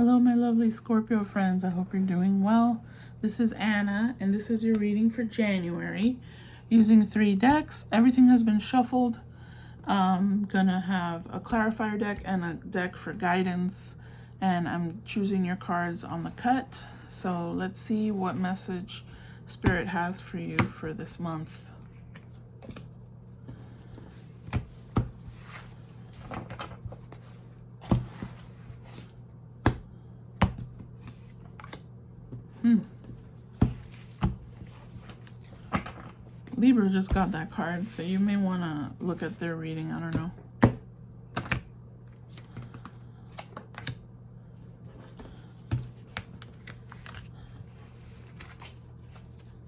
Hello, my lovely Scorpio friends. I hope you're doing well. This is Anna, and this is your reading for January using 3 decks. Everything has been shuffled. I'm gonna have a clarifier deck and a deck for guidance, and I'm choosing your cards on the cut. So let's see what message Spirit has for you for this month. Libra just got that card, so you may want to look at their reading. I don't know.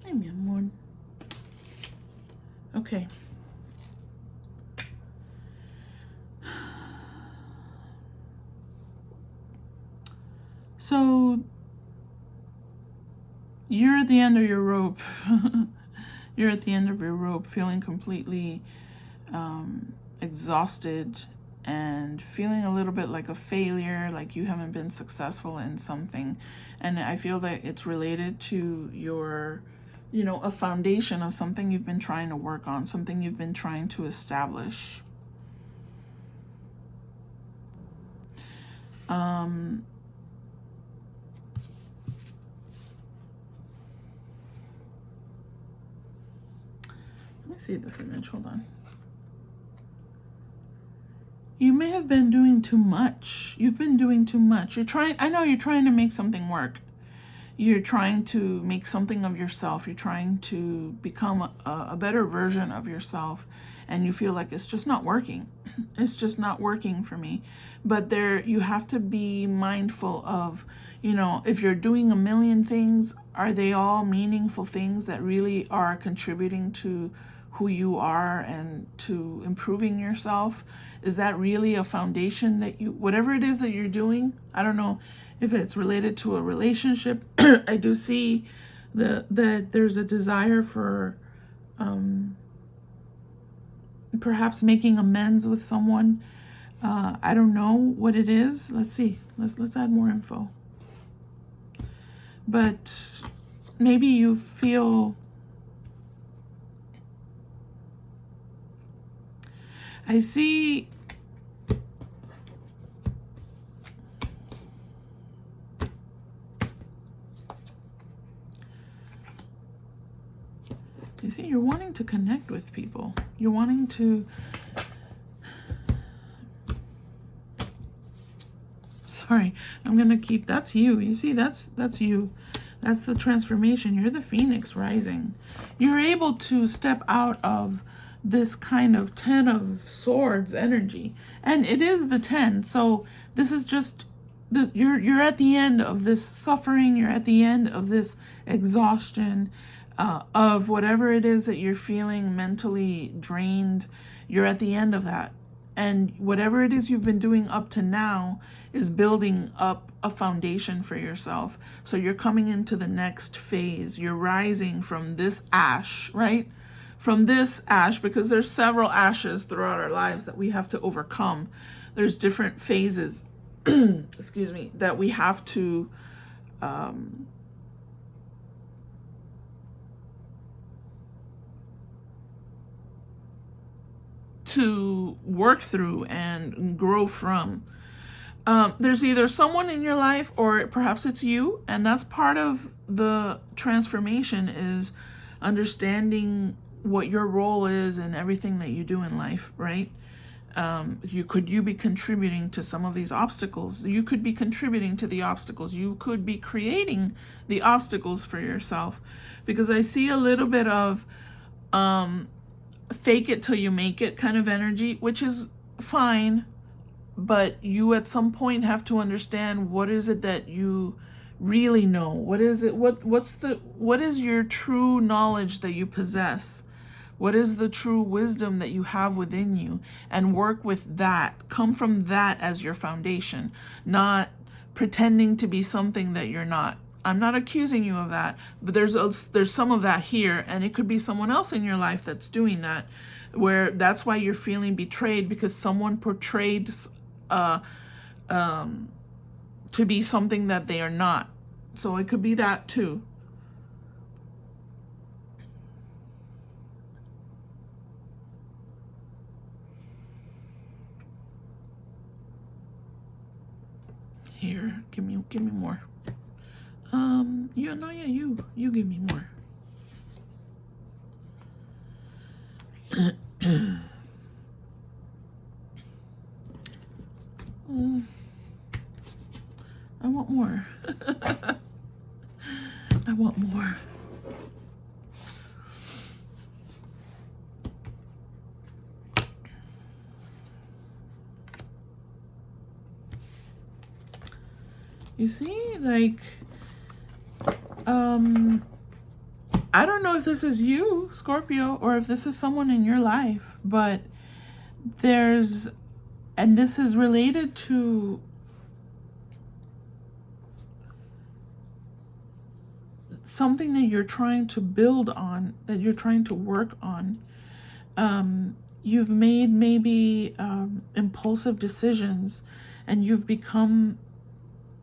Hey, mi amor. Okay. So you're at the end of your rope. You're at the end of your rope, feeling completely exhausted and feeling a little bit like a failure, like you haven't been successful in something. And I feel that it's related to your, a foundation of something you've been trying to work on, something you've been trying to establish. Let me see this image, hold on. You may have been doing too much. You've been doing too much. I know you're trying to make something work. You're trying to make something of yourself. You're trying to become a better version of yourself. And you feel like it's just not working. It's just not working for me. But you have to be mindful of, if you're doing a million things, are they all meaningful things that really are contributing to who you are and to improving yourself? Is that really a foundation that whatever it is that you're doing? I don't know if it's related to a relationship. I do see that there's a desire for perhaps making amends with someone. I don't know what it is. Let's see. Let's add more info. But maybe you feel, I see you're wanting to connect with people. You're wanting to, sorry, I'm gonna keep, that's you. You see, that's you. That's the transformation. You're the Phoenix rising. You're able to step out of this kind of 10 of Swords energy, and it is the 10. So this is just you're at the end of this suffering. You're at the end of this exhaustion, of whatever it is that you're feeling mentally drained. You're at the end of that, and whatever it is you've been doing up to now is building up a foundation for yourself. So you're coming into the next phase. You're rising from this ash, right? From this ash, because there's several ashes throughout our lives that we have to overcome. There's different phases, excuse me, that we have to work through and grow from. There's either someone in your life or perhaps it's you, and that's part of the transformation, is understanding what your role is in everything that you do in life, right? You be contributing to some of these obstacles? You could be contributing to the obstacles. You could be creating the obstacles for yourself, because I see a little bit of fake it till you make it kind of energy, which is fine, but you at some point have to understand, what is it that you really know? What is it? What is your true knowledge that you possess? What is the true wisdom that you have within you? And work with that. Come from that as your foundation, not pretending to be something that you're not. I'm not accusing you of that, but there's some of that here, and it could be someone else in your life that's doing that, where that's why you're feeling betrayed, because someone portrayed to be something that they are not. So it could be that too. Here, give me more. You give me more. I want more. I want more. You see, like, I don't know if this is you, Scorpio, or if this is someone in your life, but and this is related to something that you're trying to build on, that you're trying to work on. You've made maybe impulsive decisions, and you've become,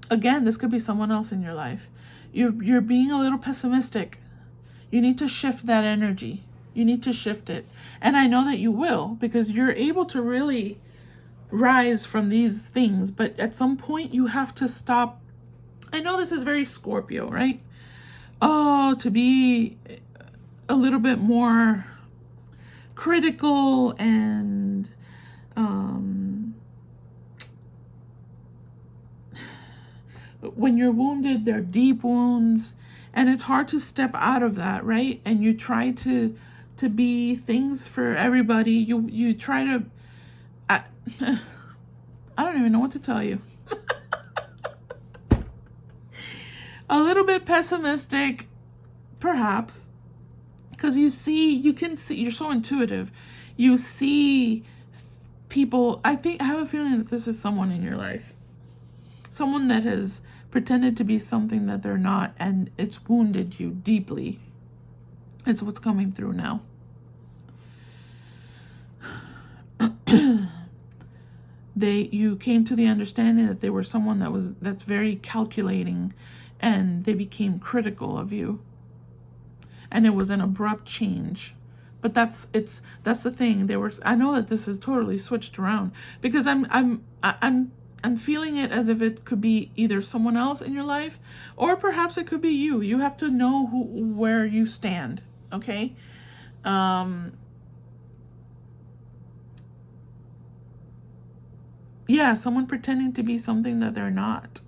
again, this could be someone else in your life. You're being a little pessimistic. You need to shift that energy. You need to shift it. And I know that you will, because you're able to really rise from these things. But at some point, you have to stop. I know this is very Scorpio, right? Oh, to be a little bit more critical and when you're wounded, they're deep wounds, and it's hard to step out of that, right? And you try to be things for everybody. You try to I don't even know what to tell you. A little bit pessimistic, perhaps, because you can see, you're so intuitive. You see people. I have a feeling that this is someone in your life. Someone that has pretended to be something that they're not, and it's wounded you deeply. It's what's coming through now. You came to the understanding that they were someone that's very calculating, and they became critical of you. And it was an abrupt change. But that's the thing. I know that this is totally switched around, because I'm feeling it as if it could be either someone else in your life, or perhaps it could be you. You have to know where you stand, okay? Yeah, someone pretending to be something that they're not.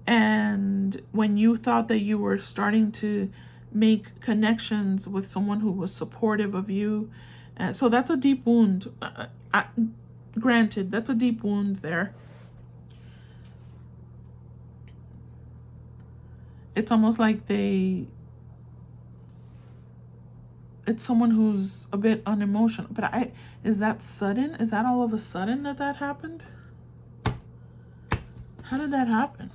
And when you thought that you were starting to make connections with someone who was supportive of you, so that's a deep wound. Granted, that's a deep wound there. It's almost like it's someone who's a bit unemotional. But is that sudden? Is that all of a sudden that happened? How did that happen?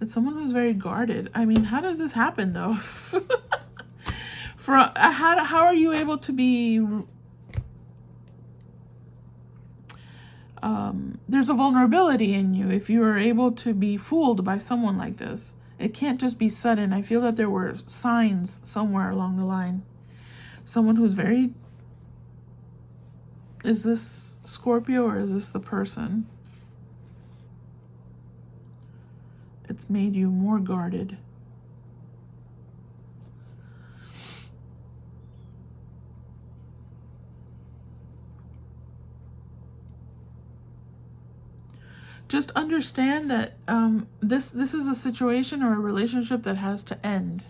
It's someone who's very guarded. I mean, how does this happen though? How are you able to be? There's a vulnerability in you if you are able to be fooled by someone like this. It can't just be sudden. I feel that there were signs somewhere along the line. Someone who's very... Is this Scorpio or is this the person? It's made you more guarded. Just understand that this is a situation or a relationship that has to end.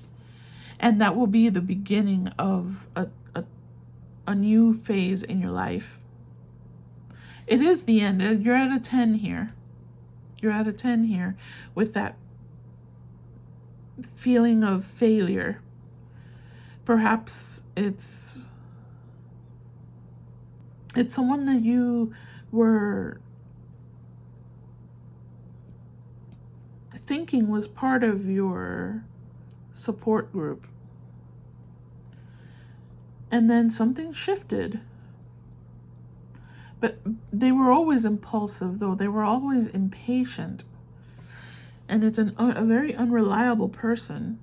And that will be the beginning of a new phase in your life. It is the end. You're at a 10 here. You're at a 10 here with that feeling of failure. Perhaps it's someone that you were thinking was part of your support group. And then something shifted. But they were always impulsive, though. They were always impatient. And it's a very unreliable person.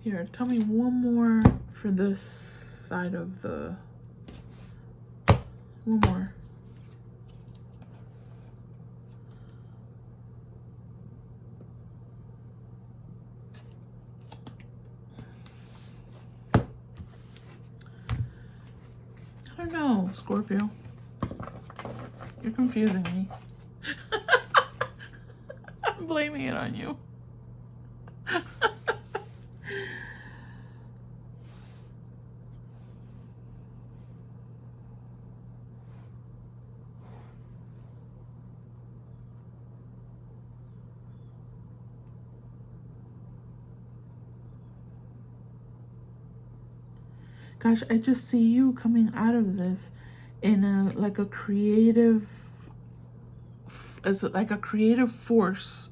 Here, tell me one more for this side of the... One more. I don't know, Scorpio. You're confusing me. I'm blaming it on you. Gosh, I just see you coming out of this in a creative, as like a creative force.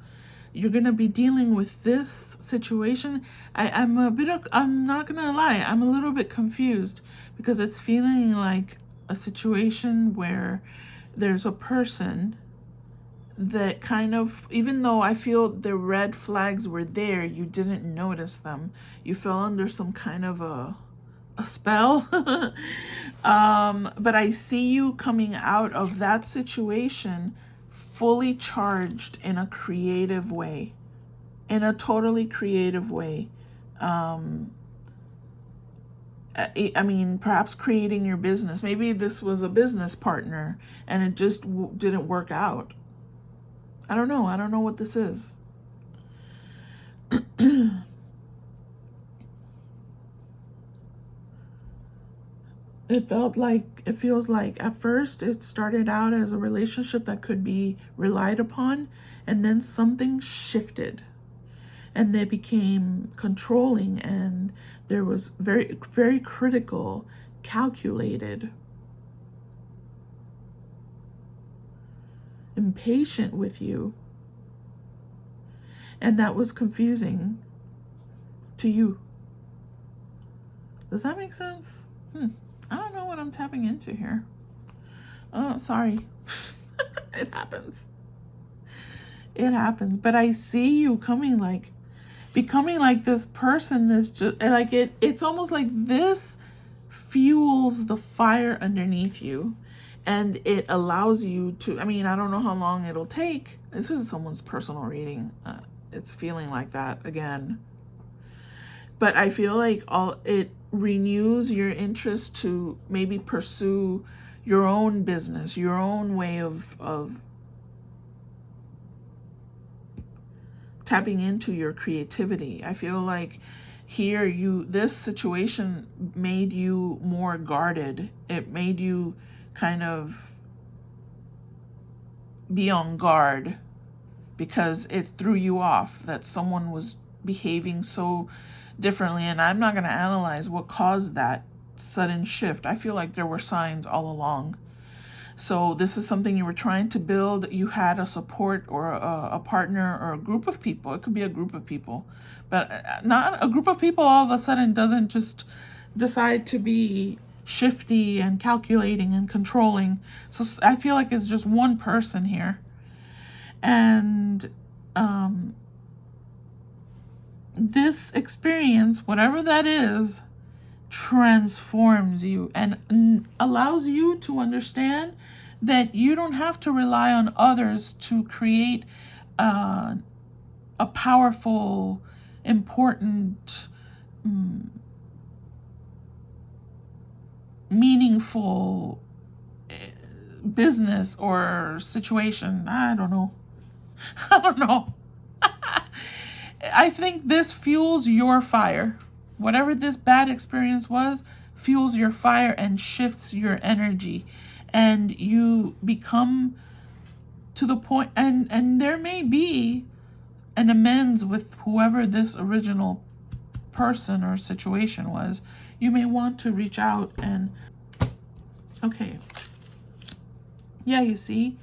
You're gonna be dealing with this situation. I'm not gonna lie, I'm a little bit confused because it's feeling like a situation where there's a person that kind of, even though I feel the red flags were there, you didn't notice them. You fell under some kind of a spell. But I see you coming out of that situation fully charged in a creative way, in a totally creative way. I mean, perhaps creating your business. Maybe this was a business partner and it just didn't work out. I don't know. I don't know what this is. It feels like at first it started out as a relationship that could be relied upon, and then something shifted and they became controlling, and there was very, very critical, calculated, impatient with you. And that was confusing to you. Does that make sense? I don't know what I'm tapping into here. Oh, sorry. It happens. It happens. But I see you coming becoming like this person that's just like it's almost like this fuels the fire underneath you, and it allows you to, I mean, I don't know how long it'll take. This is someone's personal reading. It's feeling like that again. But I feel like it renews your interest to maybe pursue your own business, your own way of tapping into your creativity. I feel like here this situation made you more guarded. It made you kind of be on guard because it threw you off that someone was behaving so differently. And I'm not going to analyze what caused that sudden shift. I feel like there were signs all along. So this is something you were trying to build. You had a support or a partner or a group of people. It could be a group of people, but not a group of people all of a sudden doesn't just decide to be shifty and calculating and controlling. So I feel like it's just one person here. And this experience, whatever that is, transforms you and allows you to understand that you don't have to rely on others to create a powerful, important, meaningful business or situation. I don't know. I think this fuels your fire. Whatever this bad experience was, fuels your fire and shifts your energy. And you become to the point, and there may be an amends with whoever this original person or situation was. You may want to reach out and, okay. Yeah, you see,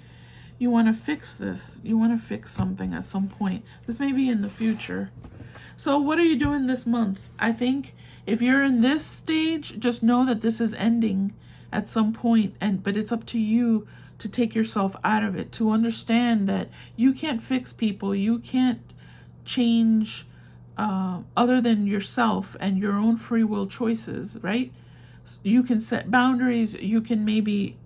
you want to fix this. You want to fix something at some point. This may be in the future. So what are you doing this month? I think If you're in this stage, just know that this is ending at some point, but it's up to you to take yourself out of it, to understand that you can't fix people, you can't change other than yourself and your own free will choices, right? You can set boundaries, you can maybe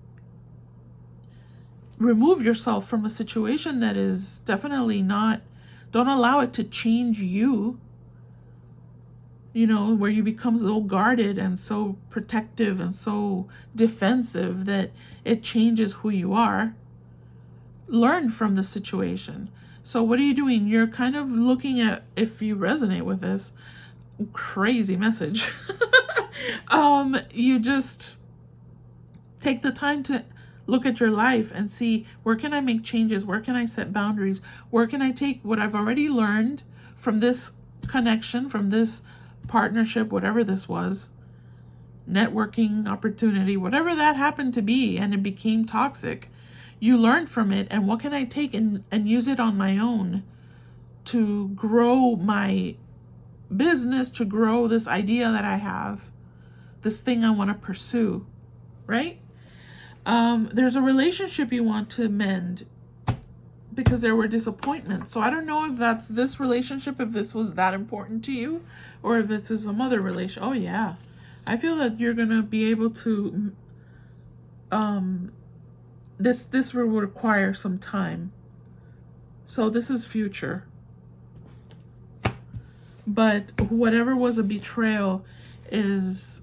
remove yourself from a situation that is definitely not, don't allow it to change you, you know, where you become so guarded and so protective and so defensive that it changes who you are. Learn from the situation. So what are you doing? You're kind of looking at, if you resonate with this crazy message, you just take the time to look at your life and see, where can I make changes? Where can I set boundaries? Where can I take what I've already learned from this connection, from this partnership, whatever this was, networking opportunity, whatever that happened to be, and it became toxic. You learned from it, and what can I take and use it on my own to grow my business, to grow this idea that I have, this thing I want to pursue, right? There's a relationship you want to mend because there were disappointments. So I don't know if that's this relationship, if this was that important to you, or if this is some other relation. Oh yeah, I feel that you're gonna be able to. This will require some time. So this is future. But whatever was a betrayal is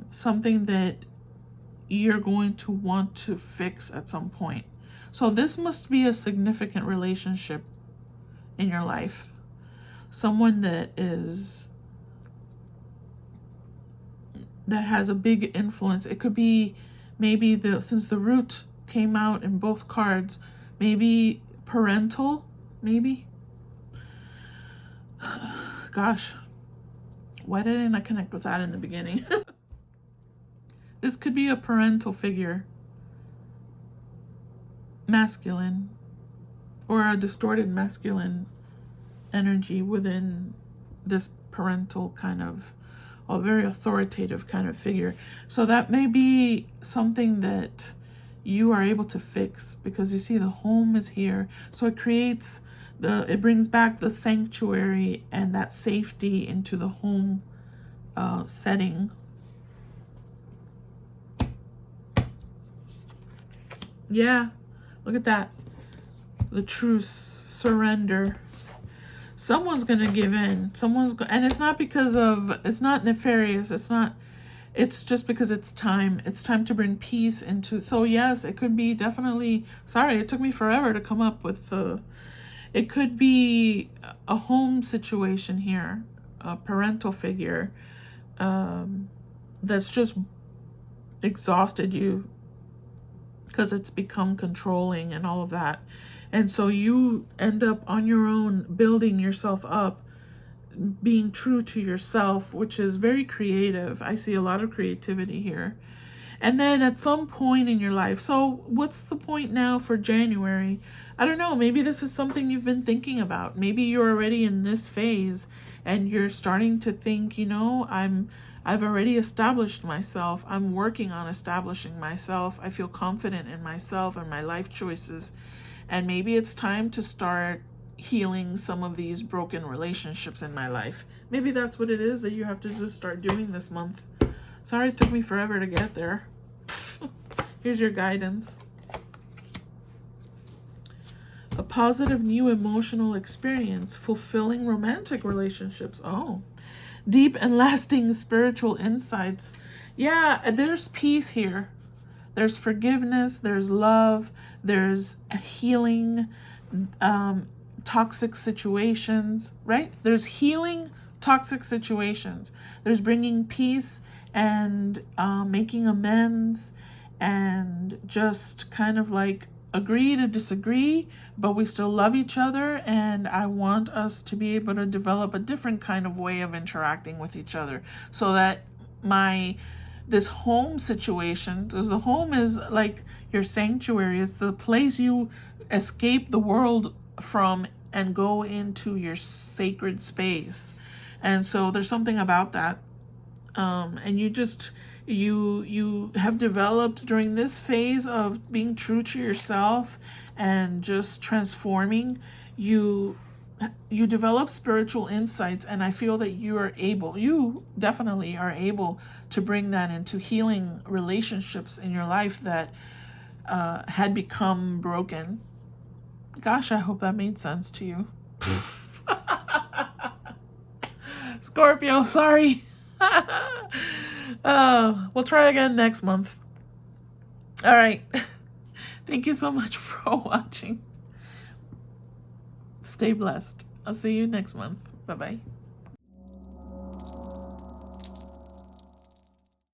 something that you're going to want to fix at some point. So this must be a significant relationship in your life. Someone that has a big influence. It could be maybe since the root came out in both cards, maybe parental, maybe. Gosh, why didn't I connect with that in the beginning? This could be a parental figure, masculine, or a distorted masculine energy within this parental kind of, a very authoritative kind of figure. So that may be something that you are able to fix, because you see the home is here. So it creates it brings back the sanctuary and that safety into the home setting. Yeah, look at that. The truce, surrender. Someone's going to give in. And it's not because of, it's not nefarious. It's just because it's time. It's time to bring peace into, so yes, it could be definitely, sorry, it took me forever to come up with it could be a home situation here, a parental figure that's just exhausted you because it's become controlling and all of that. And so you end up on your own, building yourself up, being true to yourself, which is very creative. I see a lot of creativity here. And then at some point in your life, so what's the point now for January? I don't know, maybe this is something you've been thinking about. Maybe you're already in this phase and you're starting to think, you know, I've already established myself. I'm working on establishing myself. I feel confident in myself and my life choices. And maybe it's time to start healing some of these broken relationships in my life. Maybe that's what it is that you have to just start doing this month. Sorry it took me forever to get there. Here's your guidance. A positive new emotional experience, fulfilling romantic relationships. Oh, deep and lasting spiritual insights. Yeah, there's peace here. There's forgiveness, there's love, there's healing, toxic situations, right? There's healing toxic situations. There's bringing peace and making amends, and just kind of like agree to disagree, but we still love each other, and I want us to be able to develop a different kind of way of interacting with each other, so that this home situation, because the home is like your sanctuary, it's the place you escape the world from and go into your sacred space. And so there's something about that. And you have developed during this phase of being true to yourself and just transforming. You develop spiritual insights, and I feel that you definitely are able to bring that into healing relationships in your life that had become broken. Gosh, I hope that made sense to you. Scorpio, sorry. We'll try again next month. All right. Thank you so much for watching. Stay blessed. I'll see you next month. Bye-bye.